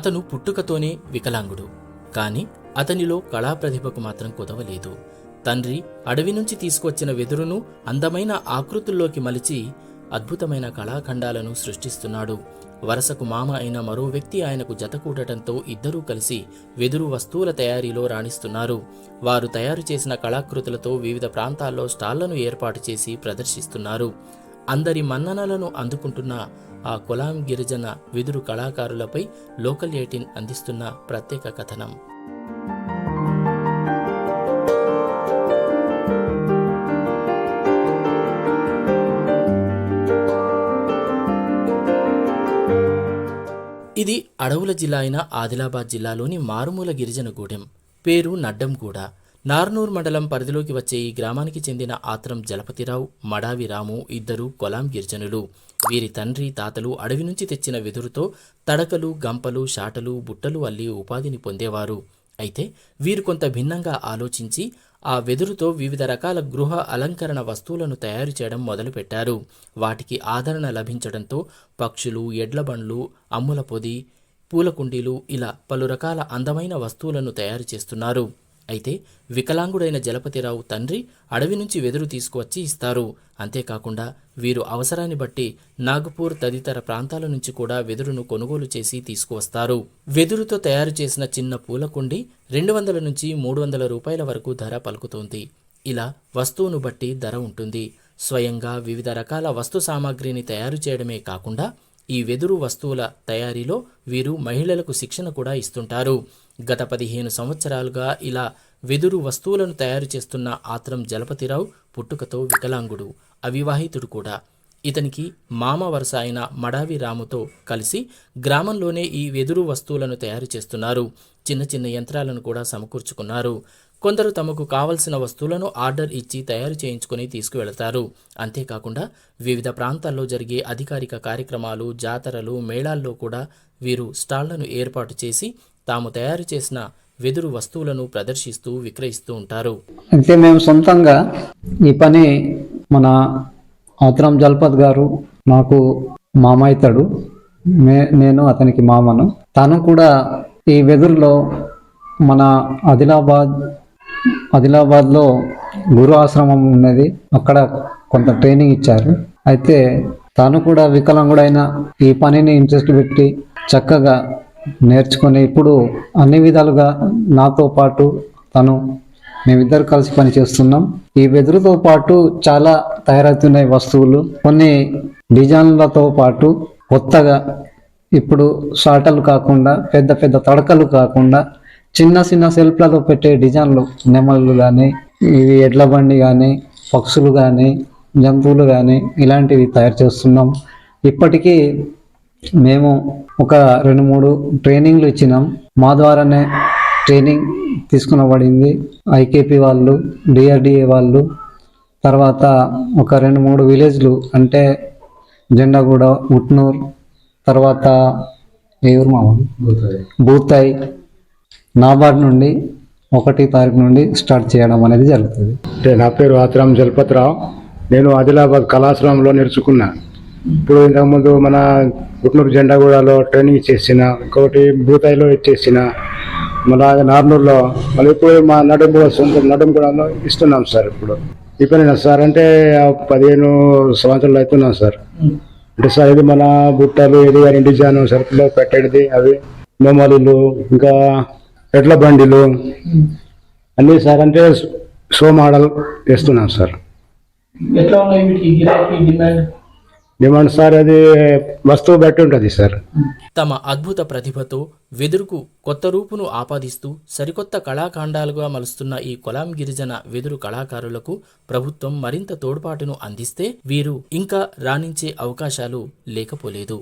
అతను పుట్టుకతోనే వికలాంగుడు, కాని అతనిలో కళాప్రతిభకు మాత్రం కుదవలేదు. తండ్రి అడవి నుంచి తీసుకొచ్చిన వెదురును అందమైన ఆకృతుల్లోకి మలిచి అద్భుతమైన కళాఖండాలను సృష్టిస్తున్నాడు. వరసకు మామ అయిన మరో వ్యక్తి ఆయనకు జతకూడటంతో ఇద్దరూ కలిసి వెదురు వస్తువుల తయారీలో రాణిస్తున్నారు. వారు తయారు చేసిన కళాకృతులతో వివిధ ప్రాంతాల్లో స్టాళ్లను ఏర్పాటు చేసి ప్రదర్శిస్తున్నారు. అందరి మన్ననలను అందుకుంటున్న ఆ కొలాం గిరిజన వెదురు కళాకారులపై లోకల్ 18 అందిస్తున్న ప్రత్యేక కథనం. ఇది అడవుల జిల్లా అయిన ఆదిలాబాద్ జిల్లాలోని మారుమూల గిరిజన గూడెం. పేరు నడ్డంగూడ. నార్నూర్ మండలం పరిధిలోకి వచ్చే ఈ గ్రామానికి చెందిన ఆత్రం జలపతిరావు, మడావి రాము ఇద్దరు కొలాం గిరిజనులు. వీరి తండ్రి తాతలు అడవి నుంచి తెచ్చిన వెదురుతో తడకలు, గంపలు, షాటలు, బుట్టలు అల్లి ఉపాధిని పొందేవారు. అయితే వీరు కొంత భిన్నంగా ఆలోచించి ఆ వెదురుతో వివిధ రకాల గృహ అలంకరణ వస్తువులను తయారు చేయడం మొదలుపెట్టారు. వాటికి ఆదరణ లభించడంతో పక్షులు, ఎడ్లబండ్లు, అమ్ముల పొది, పూల కుండీలు ఇలా పలు రకాల అందమైన వస్తువులను తయారు చేస్తున్నారు. అయితే వికలాంగుడైన జలపతిరావు తండ్రి అడవి నుంచి వెదురు తీసుకువచ్చి ఇస్తారు. అంతేకాకుండా వీరు అవసరాన్ని బట్టి నాగపూర్ తదితర ప్రాంతాల నుంచి కూడా వెదురును కొనుగోలు చేసి తీసుకువస్తారు. వెదురుతో తయారు చేసిన చిన్న పూలకుండి 200 నుంచి 300 రూపాయల వరకు ధర పలుకుతోంది. ఇలా వస్తువును బట్టి ధర ఉంటుంది. స్వయంగా వివిధ రకాల వస్తు సామాగ్రిని తయారు చేయడమే కాకుండా ఈ వెదురు వస్తువుల తయారీలో వీరు మహిళలకు శిక్షణ కూడా ఇస్తుంటారు. గత 15 సంవత్సరాలుగా ఇలా వెదురు వస్తువులను తయారు చేస్తున్న ఆత్రం జలపతిరావు పుట్టుకతో వికలాంగుడు, అవివాహితుడు కూడా. ఇతనికి మామ వరుస అయిన మడావి రాముతో కలిసి గ్రామంలోనే ఈ వెదురు వస్తువులను తయారు చేస్తున్నారు. చిన్న చిన్న యంత్రాలను కూడా సమకూర్చుకున్నారు. కొందరు తమకు కావలసిన వస్తువులను ఆర్డర్ ఇచ్చి తయారు చేయించుకుని తీసుకువెళతారు. అంతేకాకుండా వివిధ ప్రాంతాల్లో జరిగే అధికారిక కార్యక్రమాలు, జాతరలు, మేళాల్లో కూడా వీరు స్టాళ్లను ఏర్పాటు చేసి తాము తయారు చేసిన వెదురు వస్తువులను ప్రదర్శిస్తూ విక్రయిస్తూ ఉంటారు. అయితే మేము సొంతంగా ఈ పని మన ఆత్రం జలపత్ గారు నాకు మామ అవుతాడు, నేను అతనికి మామను. తను కూడా ఈ వెదురులో మన ఆదిలాబాద్లో గురు ఆశ్రమం ఉన్నది, అక్కడ కొంత ట్రైనింగ్ ఇచ్చారు. అయితే తాను కూడా వికలాంగుడైన ఈ పనిని ఇంట్రెస్ట్ పెట్టి చక్కగా నేర్చుకొని ఇప్పుడు అన్ని విధాలుగా నాతో పాటు మేమిద్దరు కలిసి పని చేస్తున్నాం. ఈ వెదురుతో పాటు చాలా తయారవుతున్నాయి వస్తువులు. కొన్ని డిజైన్లతో పాటు కొత్తగా ఇప్పుడు షాటలు కాకుండా, పెద్ద పెద్ద తడకలు కాకుండా చిన్న చిన్న సెల్ఫ్లలో పెట్టే డిజైన్లు, నెమళ్ళు కానీ, ఇవి ఎడ్ల బండి కానీ, పక్షులు కానీ, జంతువులు కానీ ఇలాంటివి తయారు చేస్తున్నాం. ఇప్పటికీ మేము ఒక 2-3 ట్రైనింగ్లు ఇచ్చినాం. మా ద్వారానే ట్రైనింగ్ తీసుకునబడింది. ఐకేపీ వాళ్ళు, డిఆర్డిఏ వాళ్ళు, తర్వాత ఒక 2-3 విలేజ్లు అంటే జెండాగూడ, ఉట్నూర్, తర్వాత ఏ ఊరు మామ బూతాయి, నాబార్డ్ నుండి 1 తారీఖు నుండి స్టార్ట్ చేయడం అనేది జరుగుతుంది. నా పేరు ఆత్రం జలపతిరావు. నేను ఆదిలాబాద్ కళాశ్రమంలో నేర్చుకున్నా. ఇప్పుడు ఇంతకుముందు మన గుట్నూరు జెండాగూడలో ట్రైనింగ్ ఇచ్చేసిన, ఇంకొకటి బూతాయిలో ఇచ్చేసిన, మళ్ళీ నార్నూర్లో, మళ్ళీ ఇప్పుడు మా నడుంగూడలో ఇస్తున్నాం సార్. ఇప్పుడు ఈ పని సార్ అంటే 15 సంవత్సరాలు అవుతున్నాం సార్. అంటే సార్ ఇది మన బుట్టలు, ఇది కానీ డిజైన్ సరుకులో పెట్టేది, అవి మెమరీలు, ఇంకా ఎడ్ల బండిలు అన్నీ సార్ అంటే షో మోడల్ వేస్తున్నాం సార్. డిమాండ్ సార్ అది వస్తువు బట్టి ఉంటుంది సార్. తమ అద్భుత ప్రతిభతో వెదురుకు కొత్త రూపును ఆపాదిస్తూ సరికొత్త కళాఖండాలుగా మలుస్తున్న ఈ కొలాం గిరిజన వెదురు కళాకారులకు ప్రభుత్వం మరింత తోడ్పాటును అందిస్తే వీరు ఇంకా రాణించే అవకాశాలు లేకపోలేదు.